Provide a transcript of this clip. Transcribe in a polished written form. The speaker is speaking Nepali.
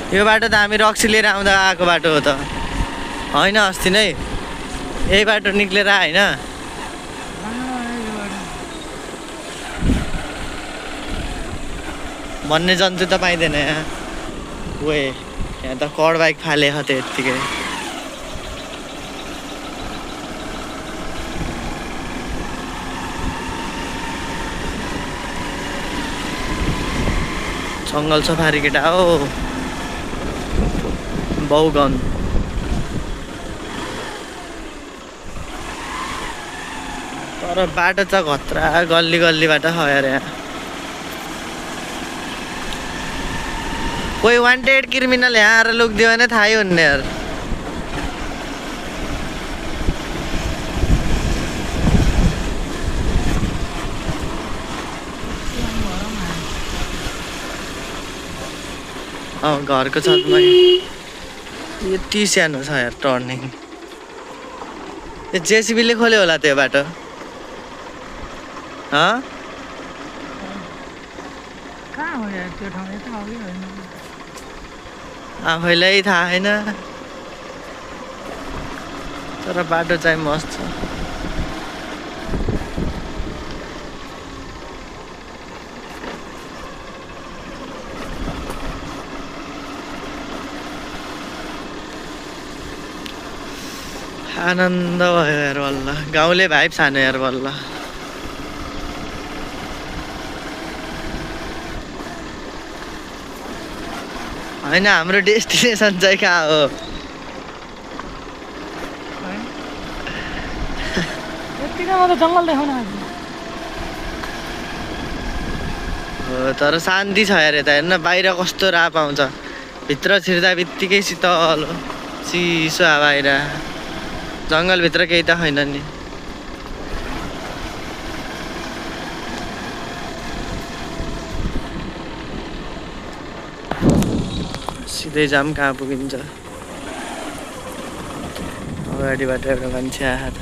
यो बाटो त हामी रक्सी लिएर आउँदा आएको बाटो हो त होइन अस्ति नै यही बाटो निक्लेर होइन भन्ने जन्तु त पाइँदैन यहाँ वे यहाँ त कड बाइक फाले छ त्यत्तिकै जङ्गल सफारी केटा हो बहुगन तर बाटो त खतरा गल्ली गल्लीबाट छ यार यहाँ कोही वान्टेड क्रिमिनल यहाँ आएर लुकिदियो भने थाहै हुन्न यार घरको छतमा यति सानो छ यार टर्निङ जेसिबीले खोल्यो होला त्यो बाटो आफैलाई थाहा छैन तर बाटो चाहिँ मस्त छ आनन्द भयो यार बल्ल गाउँले भाइब छान्यो यार बल्ल होइन हाम्रो डेस्टिनेसन चाहिँ कहाँ हो तर शान्ति छ यार यता हेर्न बाहिर कस्तो राप आउँछ भित्र छिर्दा बित्तिकै शीतल चिसो बाहिर जङ्गलभित्र केही त छैन नि सिधै जाम कहाँ पुगिन्छ अगाडिबाट एउटा मान्छे आएर